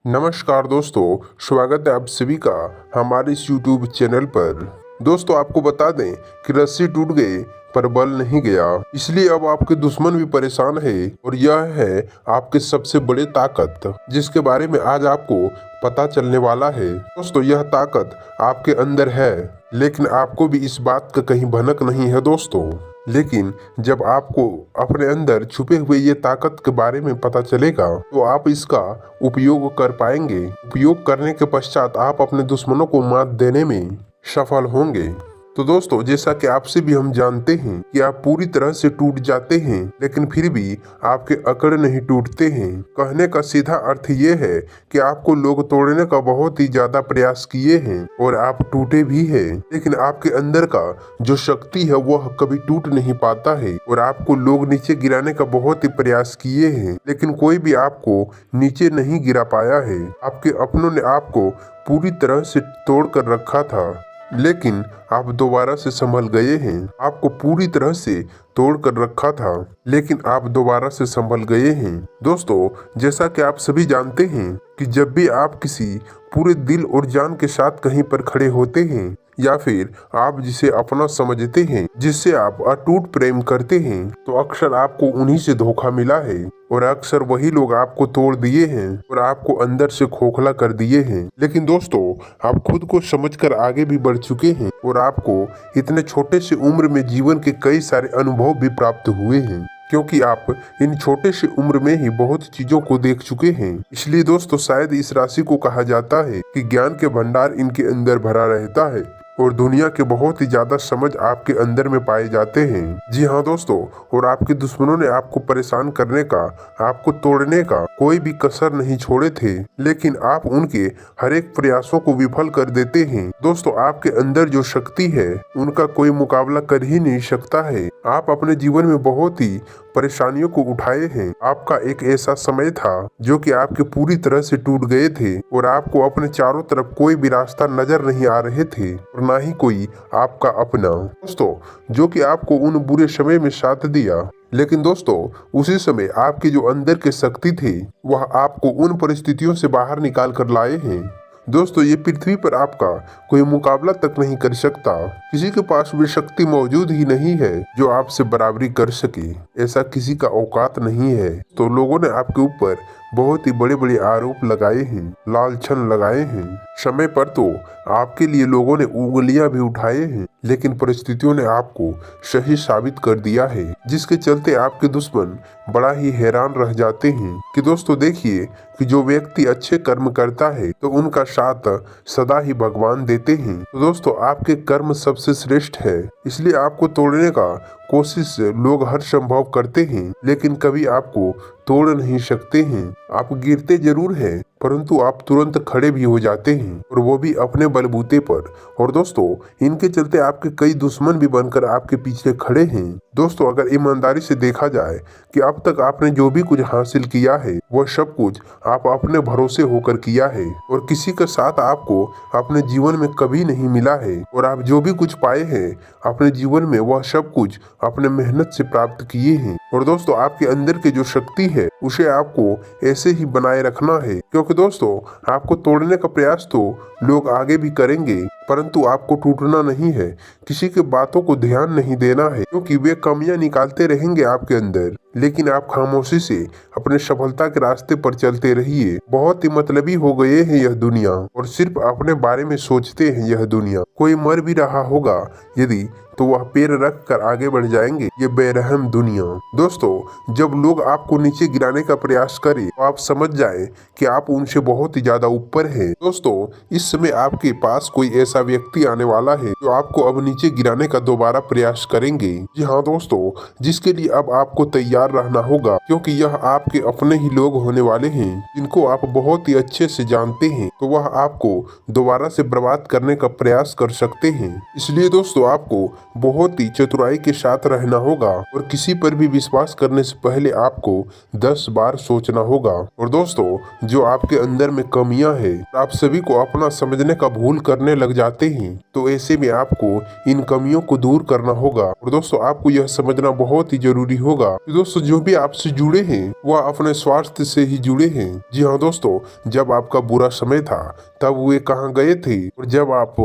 नमस्कार दोस्तों, स्वागत है आप सभी का हमारे इस YouTube चैनल पर। दोस्तों आपको बता दें कि रस्सी टूट गई पर बल नहीं गया, इसलिए अब आपके दुश्मन भी परेशान है और यह है आपके सबसे बड़े ताकत, जिसके बारे में आज आपको पता चलने वाला है। दोस्तों यह ताकत आपके अंदर है, लेकिन आपको भी इस बात का कहीं भनक नहीं है दोस्तों। लेकिन जब आपको अपने अंदर छुपे हुए ये ताकत के बारे में पता चलेगा तो आप इसका उपयोग कर पाएंगे। उपयोग करने के पश्चात आप अपने दुश्मनों को मात देने में सफल होंगे। तो दोस्तों जैसा कि आपसे भी हम जानते हैं कि आप पूरी तरह से टूट जाते हैं, लेकिन फिर भी आपके अकड़ नहीं टूटते हैं। कहने का सीधा अर्थ ये है कि आपको लोग तोड़ने का बहुत ही ज्यादा प्रयास किए हैं और आप टूटे भी हैं, लेकिन आपके अंदर का जो शक्ति है वह कभी टूट नहीं पाता है। और आपको लोग नीचे गिराने का बहुत ही प्रयास किए हैं, लेकिन कोई भी आपको नीचे नहीं गिरा पाया है। आपके अपनों ने आपको पूरी तरह से तोड़ कर रखा था, लेकिन आप दोबारा से संभल गए हैं। आपको पूरी तरह से तोड़ कर रखा था, लेकिन आप दोबारा से संभल गए हैं। दोस्तों जैसा कि आप सभी जानते हैं कि जब भी आप किसी पूरे दिल और जान के साथ कहीं पर खड़े होते हैं, या फिर आप जिसे अपना समझते हैं, जिससे आप अटूट प्रेम करते हैं, तो अक्सर आपको उन्हीं से धोखा मिला है और अक्सर वही लोग आपको तोड़ दिए हैं और आपको अंदर से खोखला कर दिए हैं। लेकिन दोस्तों आप खुद को समझकर आगे भी बढ़ चुके हैं और आपको इतने छोटे से उम्र में जीवन के कई सारे अनुभव भी प्राप्त हुए हैं, क्योंकि आप इन छोटे से उम्र में ही बहुत चीजों को देख चुके हैं। इसलिए दोस्तों शायद इस राशि को कहा जाता है कि ज्ञान के भंडार इनके अंदर भरा रहता है और दुनिया के बहुत ही ज्यादा समझ आपके अंदर में पाए जाते हैं। जी हाँ दोस्तों, और आपके दुश्मनों ने आपको परेशान करने का, आपको तोड़ने का कोई भी कसर नहीं छोड़े थे, लेकिन आप उनके हर एक प्रयासों को विफल कर देते हैं। दोस्तों आपके अंदर जो शक्ति है उनका कोई मुकाबला कर ही नहीं सकता है। आप अपने जीवन में बहुत ही परेशानियों को उठाए हैं। आपका एक ऐसा समय था जो कि आपके पूरी तरह से टूट गए थे और आपको अपने चारों तरफ कोई भी रास्ता नजर नहीं आ रहे थे और ना ही कोई आपका अपना, दोस्तों जो कि आपको उन बुरे समय में साथ दिया। लेकिन दोस्तों उसी समय आपकी जो अंदर की शक्ति थी वह आपको उन परिस्थितियों से बाहर निकाल कर लाए हैं। दोस्तों ये पृथ्वी पर आपका कोई मुकाबला तक नहीं कर सकता। किसी के पास भी शक्ति मौजूद ही नहीं है जो आपसे बराबरी कर सके। ऐसा किसी का औकात नहीं है। तो लोगों ने आपके ऊपर बहुत ही बड़े बड़े आरोप लगाए हैं, लालछन लगाए हैं। समय पर तो आपके लिए लोगों ने उंगलियां भी उठाए हैं, लेकिन परिस्थितियों ने आपको सही साबित कर दिया है, जिसके चलते आपके दुश्मन बड़ा ही हैरान रह जाते हैं। कि दोस्तों देखिए कि जो व्यक्ति अच्छे कर्म करता है तो उनका साथ सदा ही भगवान देते हैं। तो दोस्तों आपके कर्म सबसे श्रेष्ठ है, इसलिए आपको तोड़ने का कोशिश लोग हर संभव करते हैं, लेकिन कभी आपको तोड़ नहीं सकते हैं। आप गिरते जरूर हैं, परंतु आप तुरंत खड़े भी हो जाते हैं और वो भी अपने बलबूते पर। और दोस्तों इनके चलते आपके कई दुश्मन भी बनकर आपके पीछे खड़े हैं। दोस्तों अगर ईमानदारी से देखा जाए कि अब तक आपने जो भी कुछ हासिल किया है वह सब कुछ आप अपने भरोसे होकर किया है और किसी का साथ आपको अपने जीवन में कभी नहीं मिला है। और आप जो भी कुछ पाए हैं अपने जीवन में वह सब कुछ अपने मेहनत से प्राप्त किए हैं। और दोस्तों आपके अंदर की जो शक्ति है उसे आपको ऐसे ही बनाए रखना है, क्योंकि दोस्तों आपको तोड़ने का प्रयास तो लोग आगे भी करेंगे, परंतु आपको टूटना नहीं है। किसी के बातों को ध्यान नहीं देना है, क्योंकि वे कमियां निकालते रहेंगे आपके अंदर, लेकिन आप खामोशी से अपने सफलता के रास्ते पर चलते रहिए। बहुत ही मतलबी हो गए हैं यह दुनिया और सिर्फ अपने बारे में सोचते हैं यह दुनिया। कोई मर भी रहा होगा यदि तो वह पैर रख कर आगे बढ़ जाएंगे, ये बेरहम दुनिया। दोस्तों जब लोग आपको नीचे गिराने का प्रयास करें तो आप समझ जाएं कि आप उनसे बहुत ही ज्यादा ऊपर हैं। दोस्तों इस समय आपके पास कोई ऐसा व्यक्ति आने वाला है जो आपको अब नीचे गिराने का दोबारा प्रयास करेंगे। जी हाँ दोस्तों, जिसके लिए अब आपको तैयार रहना होगा, क्योंकि यह आपके अपने ही लोग होने वाले हैं जिनको आप बहुत ही अच्छे से जानते हैं। तो वह आपको दोबारा से बर्बाद करने का प्रयास कर सकते हैं। इसलिए दोस्तों आपको बहुत ही चतुराई के साथ रहना होगा और किसी पर भी विश्वास विश्वास करने से पहले आपको 10 बार सोचना होगा। और दोस्तों, जो आपके अंदर में कमियां हैं, आप सभी को अपना समझने का भूल करने लग जाते हैं, तो ऐसे में आपको इन कमियों को दूर करना होगा। और दोस्तों, आपको यह समझना बहुत ही जरूरी होगा कि दोस्तों जो भी आपसे जुड़े हैं वह अपने स्वास्थ्य से ही जुड़े हैं। जी हाँ दोस्तों, जब आपका बुरा समय था तब वे कहाँ गए थे, और जब आप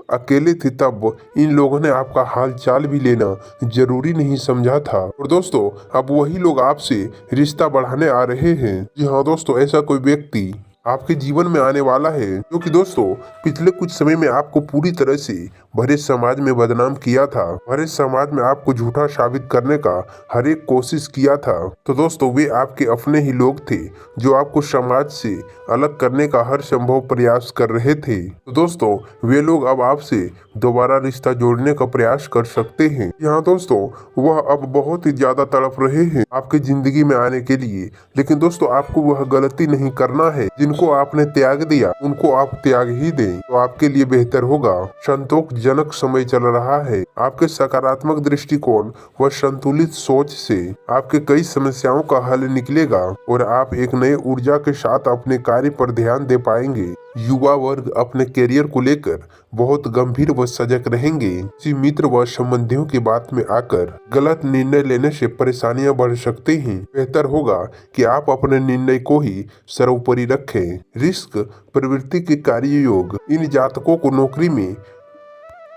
अकेले थे तब इन लोगों ने आपका हाल चाल भी लेना जरूरी नहीं समझा था। और दोस्तों, अब वही लोग आपसे रिश्ता बढ़ाने आ रहे हैं। जी हाँ दोस्तों, ऐसा कोई व्यक्ति आपके जीवन में आने वाला है जो कि दोस्तों पिछले कुछ समय में आपको पूरी तरह से भरे समाज में बदनाम किया था, भरे समाज में आपको झूठा साबित करने का हर एक कोशिश किया था। तो दोस्तों, वे आपके अपने ही लोग थे जो आपको समाज से अलग करने का हर संभव प्रयास कर रहे थे। तो दोस्तों, वे लोग अब आपसे दोबारा रिश्ता जोड़ने का प्रयास कर सकते हैं। यहाँ दोस्तों, वह अब बहुत ही ज्यादा तड़प रहे हैं आपकी जिंदगी में आने के लिए, लेकिन दोस्तों आपको वह गलती नहीं करना है। जिनको आपने त्याग दिया उनको आप त्याग ही दें, तो आपके लिए बेहतर होगा। संतोषजनक समय चल रहा है। आपके सकारात्मक दृष्टिकोण व संतुलित सोच से आपके कई समस्याओं का हल निकलेगा और आप एक नए ऊर्जा के साथ अपने कार्य पर ध्यान दे पाएंगे। युवा वर्ग अपने करियर को लेकर बहुत गंभीर व सजग रहेंगे। किसी मित्र व संबंधियों की बात में आकर गलत निर्णय लेने से परेशानियां बढ़ सकती हैं। बेहतर होगा कि आप अपने निर्णय को ही सर्वोपरि रखें। रिस्क प्रवृत्ति के कार्य योग इन जातकों को नौकरी में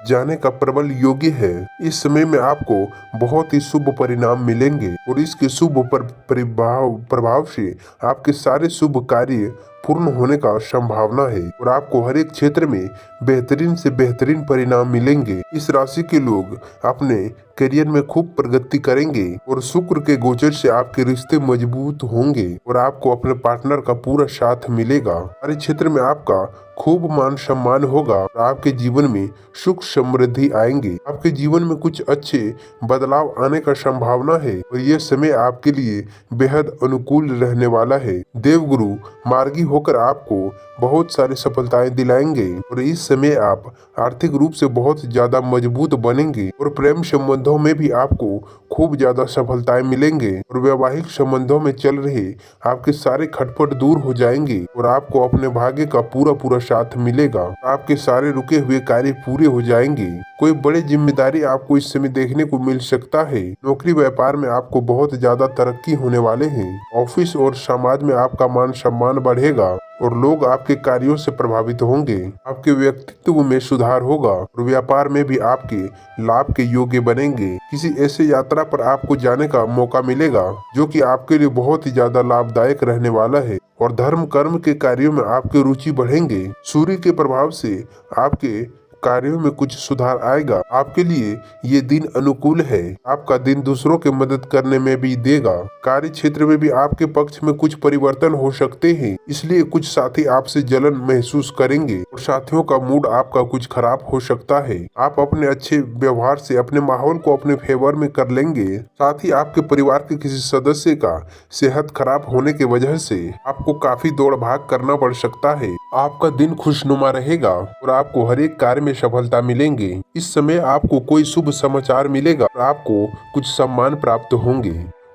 जाने का प्रबल योग्य है। इस समय में आपको बहुत ही शुभ परिणाम मिलेंगे और इसके शुभ प्रभाव से आपके सारे शुभ कार्य पूर्ण होने का संभावना है और आपको हर एक क्षेत्र में बेहतरीन से बेहतरीन परिणाम मिलेंगे। इस राशि के लोग अपने करियर में खूब प्रगति करेंगे और शुक्र के गोचर से आपके रिश्ते मजबूत होंगे और आपको अपने पार्टनर का पूरा साथ मिलेगा। हर क्षेत्र में आपका खूब मान सम्मान होगा और आपके जीवन में सुख समृद्धि आएंगे। आपके जीवन में कुछ अच्छे बदलाव आने का संभावना है और यह समय आपके लिए बेहद अनुकूल रहने वाला है। देवगुरु मार्गी होकर आपको बहुत सारी सफलताएं दिलाएंगे और इस समय आप आर्थिक रूप से बहुत ज्यादा मजबूत बनेंगे और प्रेम संबंधों में भी आपको खूब ज्यादा सफलताएं मिलेंगे और वैवाहिक संबंधों में चल रहे आपके सारे खटपट दूर हो जाएंगे और आपको अपने भाग्य का पूरा साथ मिलेगा। आपके सारे रुके हुए कार्य पूरे हो जाएंगे। कोई बड़ी जिम्मेदारी आपको इस समय देखने को मिल सकता है। नौकरी व्यापार में आपको बहुत ज्यादा तरक्की होने वाले हैं। ऑफिस और समाज में आपका मान सम्मान बढ़ेगा और लोग आपके कार्यों से प्रभावित होंगे। आपके व्यक्तित्व में सुधार होगा और व्यापार में भी आपके लाभ के योग्य बनेंगे। किसी ऐसे यात्रा पर आपको जाने का मौका मिलेगा जो कि आपके लिए बहुत ही ज्यादा लाभदायक रहने वाला है और धर्म कर्म के कार्यों में आपकी रुचि बढ़ेंगे। सूर्य के प्रभाव से आपके कार्यों में कुछ सुधार आएगा। आपके लिए ये दिन अनुकूल है। आपका दिन दूसरों की मदद करने में भी देगा। कार्य क्षेत्र में भी आपके पक्ष में कुछ परिवर्तन हो सकते हैं, इसलिए कुछ साथी आपसे जलन महसूस करेंगे और साथियों का मूड आपका कुछ खराब हो सकता है। आप अपने अच्छे व्यवहार से अपने माहौल को अपने फेवर में कर लेंगे। साथ ही आपके परिवार के किसी सदस्य का सेहत खराब होने की वजह से आपको काफी दौड़ भाग करना पड़ सकता है। आपका दिन खुशनुमा रहेगा और आपको हर एक कार्य में सफलता मिलेंगे। इस समय आपको कोई शुभ समाचार मिलेगा और आपको कुछ सम्मान प्राप्त होंगे।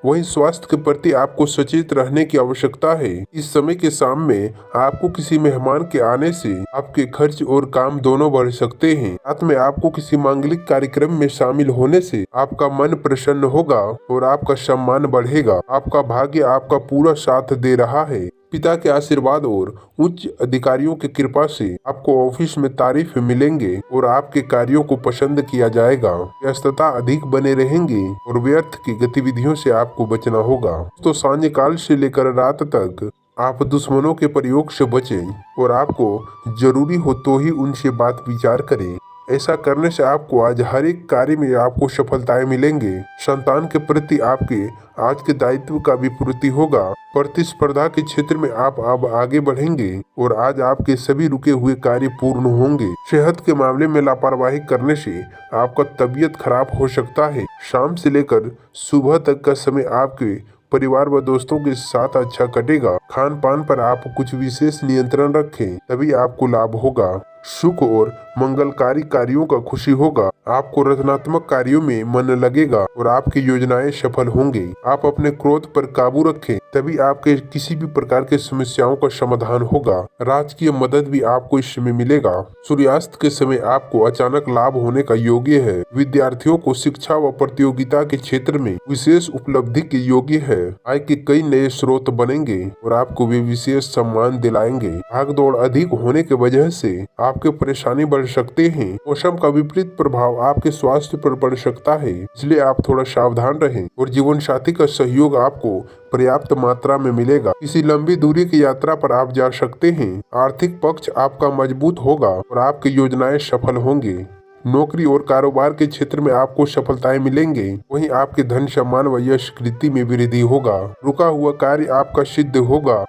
वहीं स्वास्थ्य के प्रति आपको सचेत रहने की आवश्यकता है। इस समय के शाम में आपको किसी मेहमान के आने से आपके खर्च और काम दोनों बढ़ सकते हैं। साथ में आपको किसी मांगलिक कार्यक्रम में शामिल होने से आपका मन प्रसन्न होगा और आपका सम्मान बढ़ेगा। आपका भाग्य आपका पूरा साथ दे रहा है। पिता के आशीर्वाद और उच्च अधिकारियों की कृपा से आपको ऑफिस में तारीफ मिलेंगे और आपके कार्यों को पसंद किया जाएगा। व्यस्तता अधिक बने रहेंगे और व्यर्थ की गतिविधियों से आपको बचना होगा। तो सांयकाल से लेकर रात तक आप दुश्मनों के प्रयोग से बचें और आपको जरूरी हो तो ही उनसे बात विचार करें। ऐसा करने से आपको आज हर एक कार्य में आपको सफलताएं मिलेंगे। संतान के प्रति आपके आज के दायित्व का भी पूर्ति होगा। प्रतिस्पर्धा के क्षेत्र में आप अब आगे बढ़ेंगे और आज आपके सभी रुके हुए कार्य पूर्ण होंगे। सेहत के मामले में लापरवाही करने से आपका तबीयत खराब हो सकता है। शाम से लेकर सुबह तक का समय आपके परिवार व दोस्तों के साथ अच्छा कटेगा। खान पान पर आप कुछ विशेष नियंत्रण रखें, तभी आपको लाभ होगा। सुख और मंगलकारी कार्यों का खुशी होगा। आपको रचनात्मक कार्यों में मन लगेगा और आपकी योजनाएं सफल होंगी। आप अपने क्रोध पर काबू रखें, तभी आपके किसी भी प्रकार की समस्याओं का समाधान होगा। राजकीय मदद भी आपको इस समय मिलेगा। सूर्यास्त के समय आपको अचानक लाभ होने का योग्य है। विद्यार्थियों को शिक्षा व प्रतियोगिता के क्षेत्र में विशेष उपलब्धि के योग्य है। आय के कई नए स्रोत बनेंगे और आपको वे विशेष सम्मान दिलाएंगे। भागदौड़ अधिक होने की वजह से आपके परेशानी बढ़ सकते हैं। मौसम का विपरीत प्रभाव आपके स्वास्थ्य पर पड़ सकता है, इसलिए आप थोड़ा सावधान रहें और जीवन साथी का सहयोग आपको पर्याप्त मात्रा में मिलेगा। किसी लंबी दूरी की यात्रा पर आप जा सकते हैं। आर्थिक पक्ष आपका मजबूत होगा और आपकी योजनाएं सफल होंगी। नौकरी और कारोबार के क्षेत्र में आपको सफलताएं मिलेंगे। वहीं आपके धन सम्मान व यश कीर्ति में वृद्धि होगा। रुका हुआ कार्य आपका सिद्ध होगा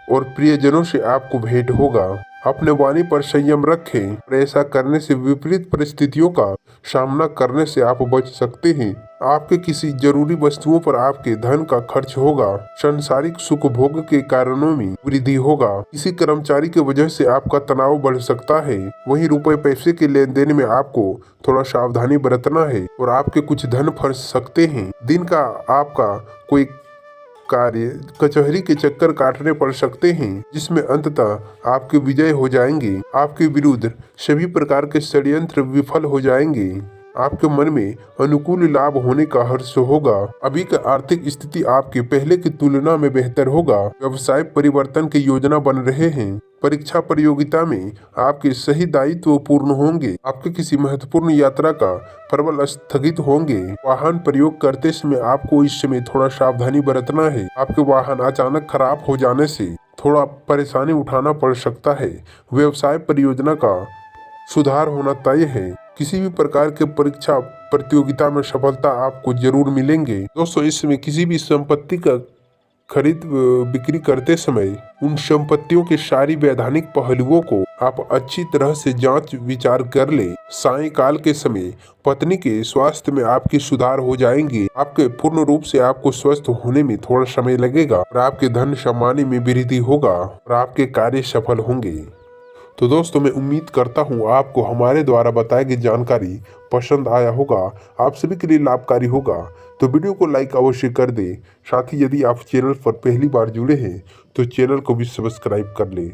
और प्रियजनों से आपको भेंट होगा। अपने वाणी पर संयम रखें और ऐसा करने से विपरीत परिस्थितियों का सामना करने से आप बच सकते हैं। आपके किसी जरूरी वस्तुओं पर आपके धन का खर्च होगा। सांसारिक सुख भोग के कारणों में वृद्धि होगा। किसी कर्मचारी की वजह से आपका तनाव बढ़ सकता है। वहीं रुपए पैसे के लेन देन में आपको थोड़ा सावधानी बरतना है और आपके कुछ धन फंस सकते हैं। दिन का आपका कोई कार्य कचहरी के चक्कर काटने पड़ सकते हैं, जिसमें अंततः आपकी विजय हो जाएंगे। आपके विरुद्ध सभी प्रकार के षड्यंत्र विफल हो जाएंगे। आपके मन में अनुकूल लाभ होने का हर्ष होगा। अभी का आर्थिक स्थिति आपके पहले की तुलना में बेहतर होगा। व्यवसाय परिवर्तन की योजना बन रहे हैं। परीक्षा प्रतियोगिता में आपके सही दायित्व पूर्ण होंगे। आपके किसी महत्वपूर्ण यात्रा का प्रबल स्थगित होंगे। वाहन प्रयोग करते समय आपको इस समय थोड़ा सावधानी बरतना है। आपके वाहन अचानक खराब हो जाने से थोड़ा परेशानी उठाना पड़ सकता है। व्यवसाय परियोजना का सुधार होना तय है। किसी भी प्रकार के परीक्षा प्रतियोगिता में सफलता आपको जरूर मिलेंगे। दोस्तों, इस समय किसी भी संपत्ति का खरीद बिक्री करते समय उन संपत्तियों के सारी वैधानिक पहलुओं को आप अच्छी तरह से जांच विचार कर ले। सायंकाल के समय पत्नी के स्वास्थ्य में आपकी सुधार हो जाएंगे। आपके पूर्ण रूप से आपको स्वस्थ होने में थोड़ा समय लगेगा और आपके धन सम्मान में वृद्धि होगा और आपके कार्य सफल होंगे। तो दोस्तों, मैं उम्मीद करता हूँ आपको हमारे द्वारा बताई गई जानकारी पसंद आया होगा, आप सभी के लिए लाभकारी होगा। तो वीडियो को लाइक अवश्य कर दें। साथ ही यदि आप चैनल पर पहली बार जुड़े हैं तो चैनल को भी सब्सक्राइब कर लें।